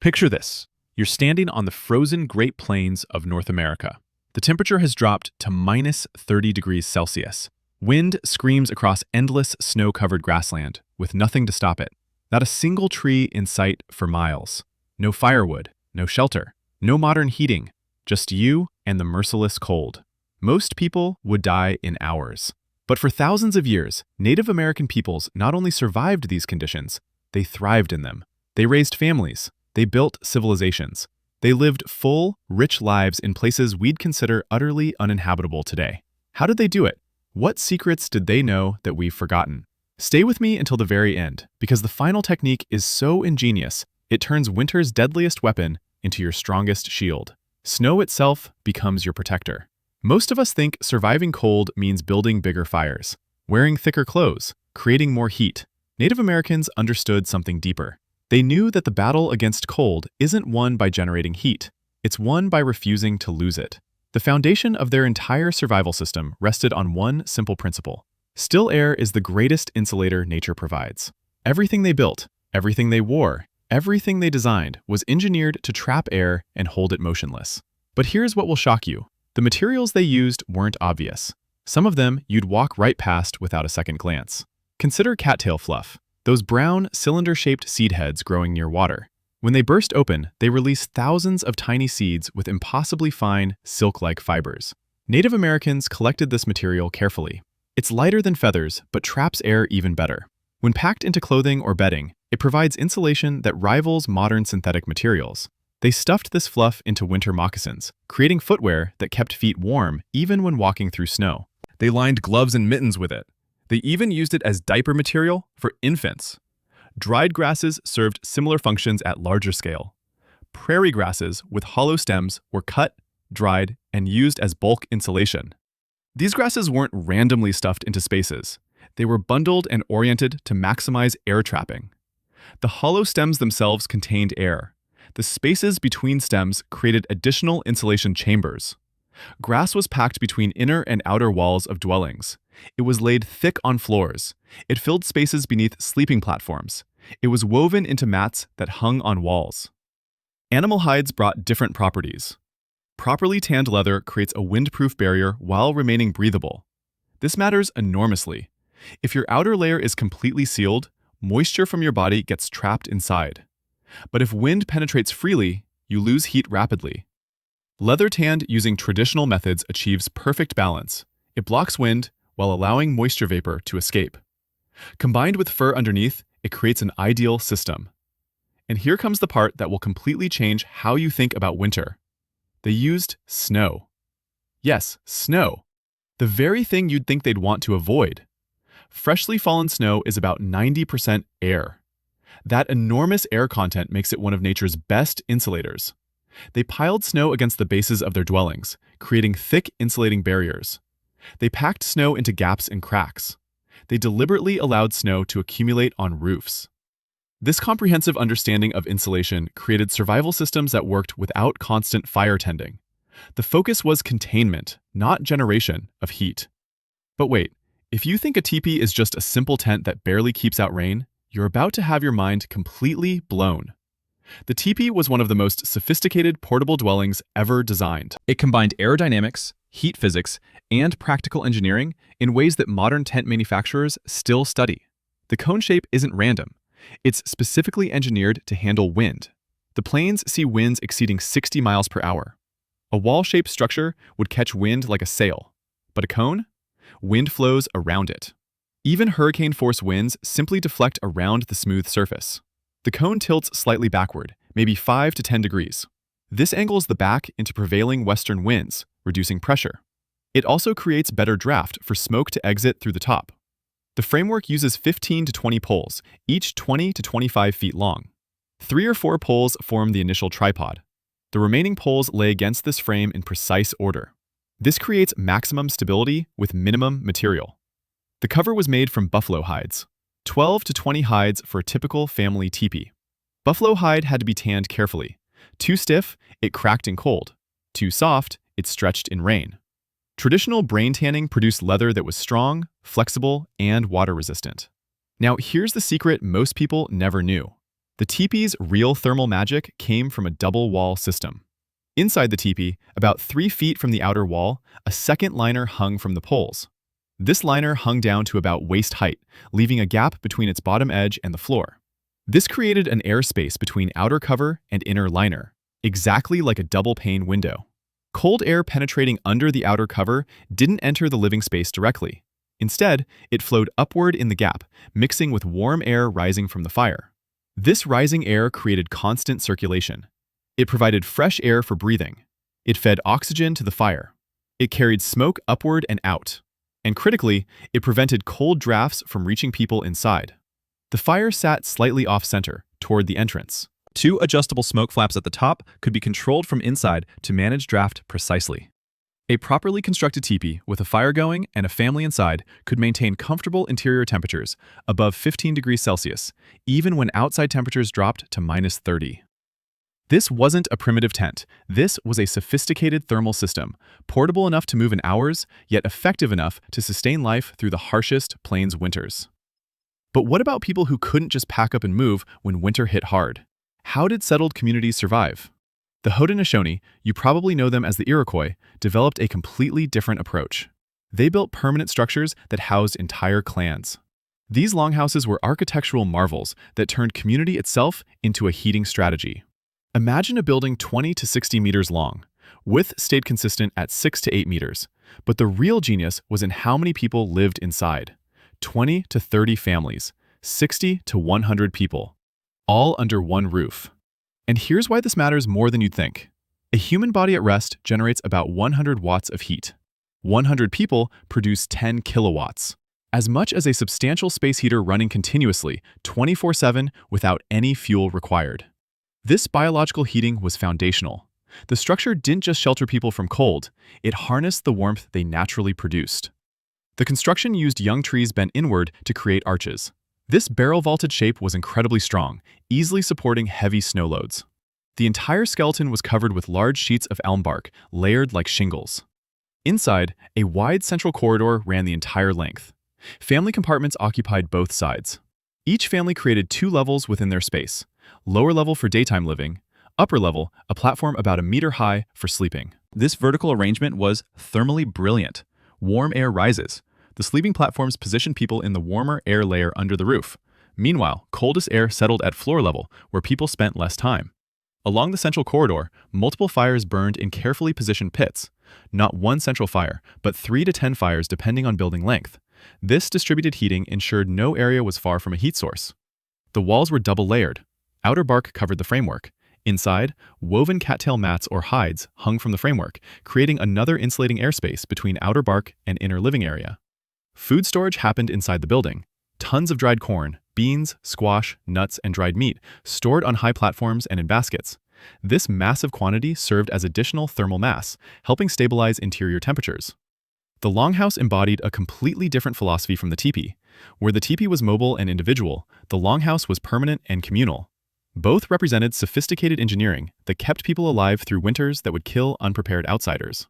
Picture this. You're standing on the frozen Great Plains of North America. The temperature has dropped to minus 30 degrees Celsius. Wind screams across endless snow-covered grassland, with nothing to stop it. Not a single tree in sight for miles. No firewood, no shelter, no modern heating, just you and the merciless cold. Most people would die in hours. But for thousands of years, Native American peoples not only survived these conditions, they thrived in them. They raised families. They built civilizations. They lived full, rich lives in places we'd consider utterly uninhabitable today. How did they do it? What secrets did they know that we've forgotten? Stay with me until the very end, because the final technique is so ingenious, it turns winter's deadliest weapon into your strongest shield. Snow itself becomes your protector. Most of us think surviving cold means building bigger fires, wearing thicker clothes, creating more heat. Native Americans understood something deeper. They knew that the battle against cold isn't won by generating heat. It's won by refusing to lose it. The foundation of their entire survival system rested on one simple principle. Still air is the greatest insulator nature provides. Everything they built, everything they wore, everything they designed was engineered to trap air and hold it motionless. But here's what will shock you. The materials they used weren't obvious. Some of them you'd walk right past without a second glance. Consider cattail fluff, those brown, cylinder-shaped seed heads growing near water. When they burst open, they release thousands of tiny seeds with impossibly fine, silk-like fibers. Native Americans collected this material carefully. It's lighter than feathers, but traps air even better. When packed into clothing or bedding, it provides insulation that rivals modern synthetic materials. They stuffed this fluff into winter moccasins, creating footwear that kept feet warm even when walking through snow. They lined gloves and mittens with it. They even used it as diaper material for infants. Dried grasses served similar functions at larger scale. Prairie grasses with hollow stems were cut, dried, and used as bulk insulation. These grasses weren't randomly stuffed into spaces. They were bundled and oriented to maximize air trapping. The hollow stems themselves contained air. The spaces between stems created additional insulation chambers. Grass was packed between inner and outer walls of dwellings. It was laid thick on floors. It filled spaces beneath sleeping platforms. It was woven into mats that hung on walls. Animal hides brought different properties. Properly tanned leather creates a windproof barrier while remaining breathable. This matters enormously. If your outer layer is completely sealed, moisture from your body gets trapped inside. But if wind penetrates freely, you lose heat rapidly. Leather tanned using traditional methods achieves perfect balance. It blocks wind while allowing moisture vapor to escape. Combined with fur underneath, it creates an ideal system. And here comes the part that will completely change how you think about winter. They used snow. Yes, snow. The very thing you'd think they'd want to avoid. Freshly fallen snow is about 90% air. That enormous air content makes it one of nature's best insulators. They piled snow against the bases of their dwellings, creating thick insulating barriers. They packed snow into gaps and cracks. They deliberately allowed snow to accumulate on roofs. This comprehensive understanding of insulation created survival systems that worked without constant fire tending. The focus was containment, not generation, of heat. But wait, if you think a teepee is just a simple tent that barely keeps out rain, you're about to have your mind completely blown. The teepee was one of the most sophisticated portable dwellings ever designed. It combined aerodynamics, heat physics, and practical engineering in ways that modern tent manufacturers still study. The cone shape isn't random. It's specifically engineered to handle wind. The plains see winds exceeding 60 miles per hour. A wall-shaped structure would catch wind like a sail, but a cone? Wind flows around it. Even hurricane-force winds simply deflect around the smooth surface. The cone tilts slightly backward, maybe 5 to 10 degrees. This angles the back into prevailing western winds, reducing pressure. It also creates better draft for smoke to exit through the top. The framework uses 15 to 20 poles, each 20 to 25 feet long. 3 or 4 poles form the initial tripod. The remaining poles lay against this frame in precise order. This creates maximum stability with minimum material. The cover was made from buffalo hides. 12 to 20 hides for a typical family teepee. Buffalo hide had to be tanned carefully. Too stiff, it cracked in cold. Too soft, it stretched in rain. Traditional brain tanning produced leather that was strong, flexible, and water-resistant. Now, here's the secret most people never knew. The teepee's real thermal magic came from a double wall system. Inside the teepee, about 3 feet from the outer wall, a second liner hung from the poles. This liner hung down to about waist height, leaving a gap between its bottom edge and the floor. This created an airspace between outer cover and inner liner, exactly like a double-pane window. Cold air penetrating under the outer cover didn't enter the living space directly. Instead, it flowed upward in the gap, mixing with warm air rising from the fire. This rising air created constant circulation. It provided fresh air for breathing. It fed oxygen to the fire. It carried smoke upward and out. And critically, it prevented cold drafts from reaching people inside. The fire sat slightly off-center, toward the entrance. 2 adjustable smoke flaps at the top could be controlled from inside to manage draft precisely. A properly constructed teepee with a fire going and a family inside could maintain comfortable interior temperatures above 15 degrees Celsius, even when outside temperatures dropped to -30. This wasn't a primitive tent. This was a sophisticated thermal system, portable enough to move in hours, yet effective enough to sustain life through the harshest plains winters. But what about people who couldn't just pack up and move when winter hit hard? How did settled communities survive? The Haudenosaunee, you probably know them as the Iroquois, developed a completely different approach. They built permanent structures that housed entire clans. These longhouses were architectural marvels that turned community itself into a heating strategy. Imagine a building 20 to 60 meters long. Width stayed consistent at 6 to 8 meters, but the real genius was in how many people lived inside. 20 to 30 families, 60 to 100 people, all under one roof. And here's why this matters more than you'd think. A human body at rest generates about 100 watts of heat. 100 people produce 10 kilowatts, as much as a substantial space heater running continuously, 24/7, without any fuel required. This biological heating was foundational. The structure didn't just shelter people from cold, it harnessed the warmth they naturally produced. The construction used young trees bent inward to create arches. This barrel-vaulted shape was incredibly strong, easily supporting heavy snow loads. The entire skeleton was covered with large sheets of elm bark, layered like shingles. Inside, a wide central corridor ran the entire length. Family compartments occupied both sides. Each family created 2 levels within their space. Lower level for daytime living, upper level, a platform about a meter high for sleeping. This vertical arrangement was thermally brilliant. Warm air rises. The sleeping platforms positioned people in the warmer air layer under the roof. Meanwhile, coldest air settled at floor level, where people spent less time. Along the central corridor, multiple fires burned in carefully positioned pits. Not one central fire, but 3 to 10 fires depending on building length. This distributed heating ensured no area was far from a heat source. The walls were double-layered. Outer bark covered the framework. Inside, woven cattail mats or hides hung from the framework, creating another insulating airspace between outer bark and inner living area. Food storage happened inside the building. Tons of dried corn, beans, squash, nuts, and dried meat stored on high platforms and in baskets. This massive quantity served as additional thermal mass, helping stabilize interior temperatures. The longhouse embodied a completely different philosophy from the teepee. Where the teepee was mobile and individual, the longhouse was permanent and communal. Both represented sophisticated engineering that kept people alive through winters that would kill unprepared outsiders.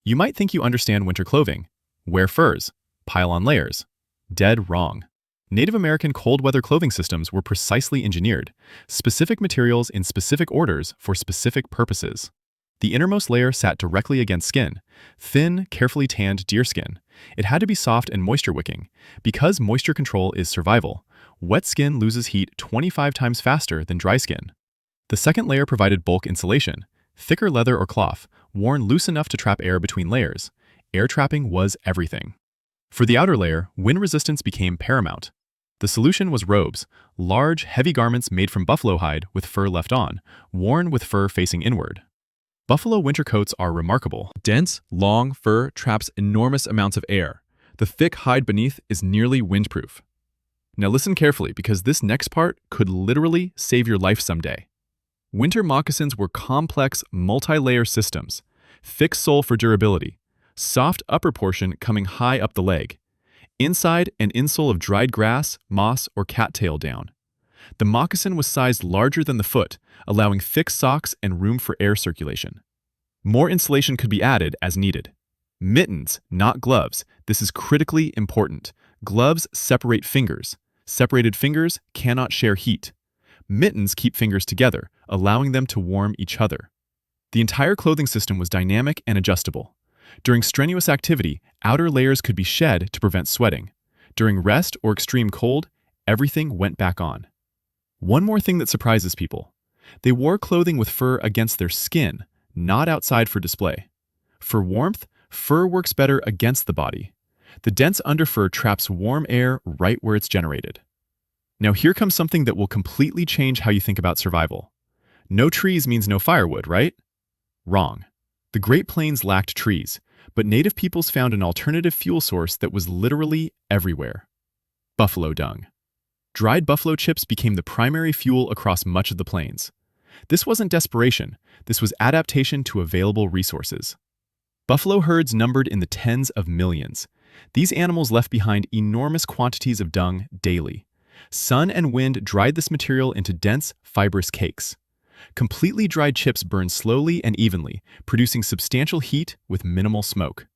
You might think you understand winter clothing. Wear furs. Pile on layers. Dead wrong. Native American cold weather clothing systems were precisely engineered, specific materials in specific orders for specific purposes. The innermost layer sat directly against skin, thin, carefully tanned deerskin. It had to be soft and moisture-wicking. Because moisture control is survival, wet skin loses heat 25 times faster than dry skin. The second layer provided bulk insulation, thicker leather or cloth, worn loose enough to trap air between layers. Air trapping was everything. For the outer layer, wind resistance became paramount. The solution was robes, large, heavy garments made from buffalo hide with fur left on, worn with fur facing inward. Buffalo winter coats are remarkable. Dense, long fur traps enormous amounts of air. The thick hide beneath is nearly windproof. Now listen carefully, because this next part could literally save your life someday. Winter moccasins were complex, multi-layer systems. Thick sole for durability. Soft upper portion coming high up the leg. Inside, an insole of dried grass, moss, or cattail down. The moccasin was sized larger than the foot, allowing thick socks and room for air circulation. More insulation could be added as needed. Mittens, not gloves. This is critically important. Gloves separate fingers. Separated fingers cannot share heat. Mittens keep fingers together, allowing them to warm each other. The entire clothing system was dynamic and adjustable. During strenuous activity, outer layers could be shed to prevent sweating. During rest or extreme cold, everything went back on. One more thing that surprises people. They wore clothing with fur against their skin, not outside for display. For warmth, fur works better against the body. The dense underfur traps warm air right where it's generated. Now here comes something that will completely change how you think about survival. No trees means no firewood, right? Wrong. The Great Plains lacked trees, but native peoples found an alternative fuel source that was literally everywhere. Buffalo dung. Dried buffalo chips became the primary fuel across much of the plains. This wasn't desperation, this was adaptation to available resources. Buffalo herds numbered in the tens of millions. These animals left behind enormous quantities of dung daily. Sun and wind dried this material into dense, fibrous cakes. Completely dried chips burn slowly and evenly, producing substantial heat with minimal smoke.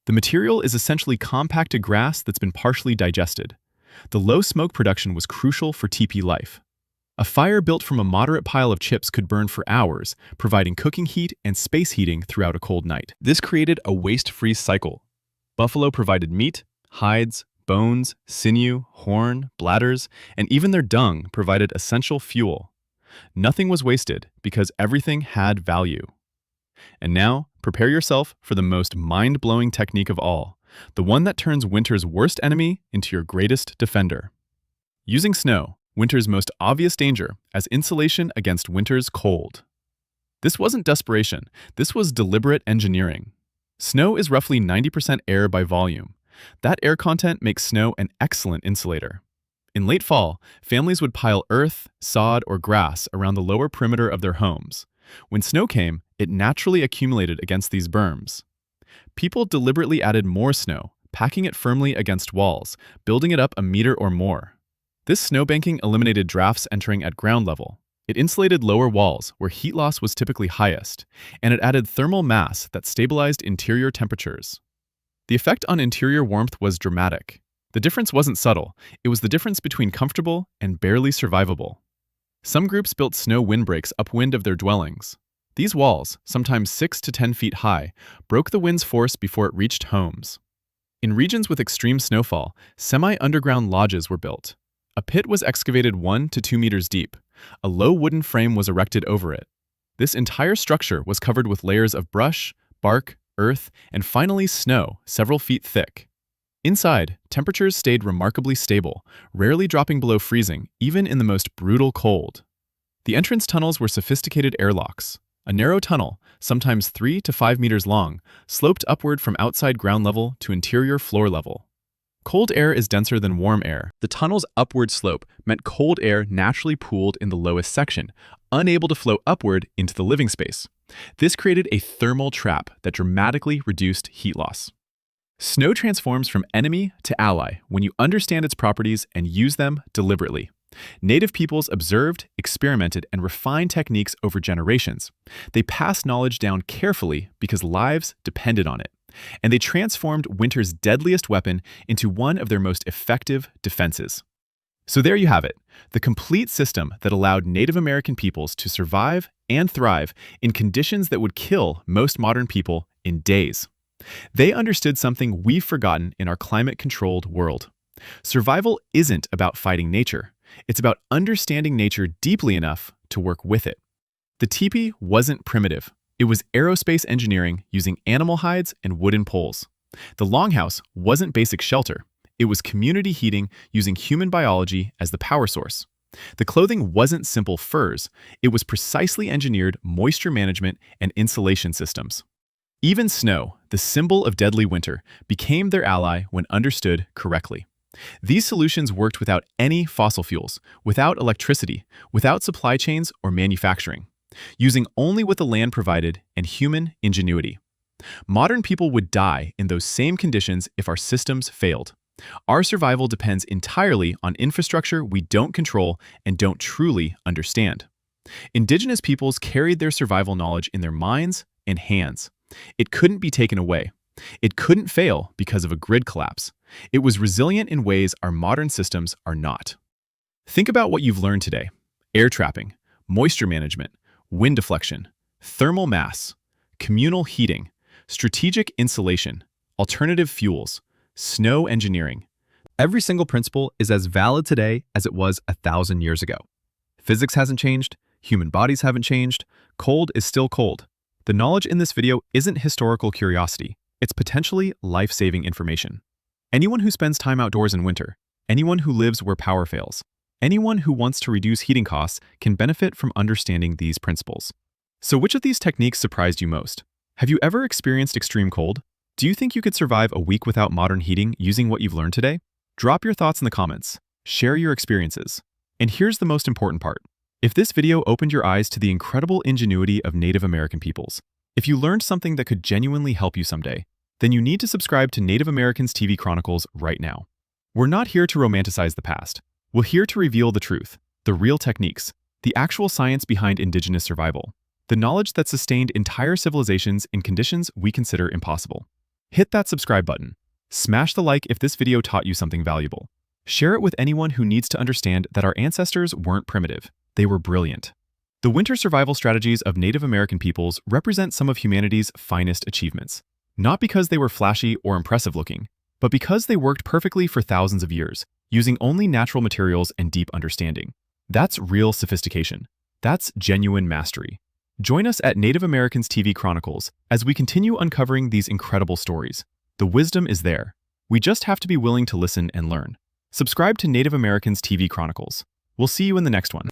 The material is essentially compacted grass that's been partially digested. The low smoke production was crucial for tipi life. A fire built from a moderate pile of chips could burn for hours, providing cooking heat and space heating throughout a cold night. This created a waste-free cycle. Buffalo provided meat, hides, bones, sinew, horn, bladders, and even their dung provided essential fuel. Nothing was wasted because everything had value. And now, prepare yourself for the most mind-blowing technique of all, the one that turns winter's worst enemy into your greatest defender. Using snow, winter's most obvious danger, as insulation against winter's cold. This wasn't desperation, this was deliberate engineering. Snow is roughly 90% air by volume. That air content makes snow an excellent insulator. In late fall, families would pile earth, sod, or grass around the lower perimeter of their homes. When snow came, it naturally accumulated against these berms. People deliberately added more snow, packing it firmly against walls, building it up a meter or more. This snowbanking eliminated drafts entering at ground level. It insulated lower walls, where heat loss was typically highest, and it added thermal mass that stabilized interior temperatures. The effect on interior warmth was dramatic. The difference wasn't subtle, it was the difference between comfortable and barely survivable. Some groups built snow windbreaks upwind of their dwellings. These walls, sometimes 6 to 10 feet high, broke the wind's force before it reached homes. In regions with extreme snowfall, semi-underground lodges were built. A pit was excavated 1 to 2 meters deep. A low wooden frame was erected over it. This entire structure was covered with layers of brush, bark, earth, and finally snow several feet thick. Inside, temperatures stayed remarkably stable, rarely dropping below freezing, even in the most brutal cold. The entrance tunnels were sophisticated airlocks. A narrow tunnel, sometimes 3 to 5 meters long, sloped upward from outside ground level to interior floor level. Cold air is denser than warm air. The tunnel's upward slope meant cold air naturally pooled in the lowest section, unable to flow upward into the living space. This created a thermal trap that dramatically reduced heat loss. Snow transforms from enemy to ally when you understand its properties and use them deliberately. Native peoples observed, experimented, and refined techniques over generations. They passed knowledge down carefully because lives depended on it. And they transformed winter's deadliest weapon into one of their most effective defenses. So there you have it, the complete system that allowed Native American peoples to survive and thrive in conditions that would kill most modern people in days. They understood something we've forgotten in our climate-controlled world. Survival isn't about fighting nature. It's about understanding nature deeply enough to work with it. The tipi wasn't primitive. It was aerospace engineering using animal hides and wooden poles. The longhouse wasn't basic shelter. It was community heating using human biology as the power source. The clothing wasn't simple furs. It was precisely engineered moisture management and insulation systems. Even snow, the symbol of deadly winter, became their ally when understood correctly. These solutions worked without any fossil fuels, without electricity, without supply chains or manufacturing, using only what the land provided and human ingenuity. Modern people would die in those same conditions if our systems failed. Our survival depends entirely on infrastructure we don't control and don't truly understand. Indigenous peoples carried their survival knowledge in their minds and hands. It couldn't be taken away. It couldn't fail because of a grid collapse. It was resilient in ways our modern systems are not. Think about what you've learned today. air trapping, moisture management, wind deflection, thermal mass, communal heating, strategic insulation, alternative fuels, snow engineering. Every single principle is as valid today as it was 1,000 years ago. Physics hasn't changed, human bodies haven't changed, cold is still cold. The knowledge in this video isn't historical curiosity, it's potentially life-saving information. Anyone who spends time outdoors in winter, anyone who lives where power fails, anyone who wants to reduce heating costs can benefit from understanding these principles. So which of these techniques surprised you most? Have you ever experienced extreme cold? Do you think you could survive a week without modern heating using what you've learned today? Drop your thoughts in the comments, share your experiences. And here's the most important part. If this video opened your eyes to the incredible ingenuity of Native American peoples, if you learned something that could genuinely help you someday, then you need to subscribe to Native Americans TV Chronicles right now. We're not here to romanticize the past. We're here to reveal the truth, the real techniques, the actual science behind Indigenous survival, the knowledge that sustained entire civilizations in conditions we consider impossible. Hit that subscribe button. Smash the like if this video taught you something valuable. Share it with anyone who needs to understand that our ancestors weren't primitive. They were brilliant. The winter survival strategies of Native American peoples represent some of humanity's finest achievements. Not because they were flashy or impressive looking, but because they worked perfectly for thousands of years, using only natural materials and deep understanding. That's real sophistication. That's genuine mastery. Join us at Native Americans TV Chronicles as we continue uncovering these incredible stories. The wisdom is there. We just have to be willing to listen and learn. Subscribe to Native Americans TV Chronicles. We'll see you in the next one.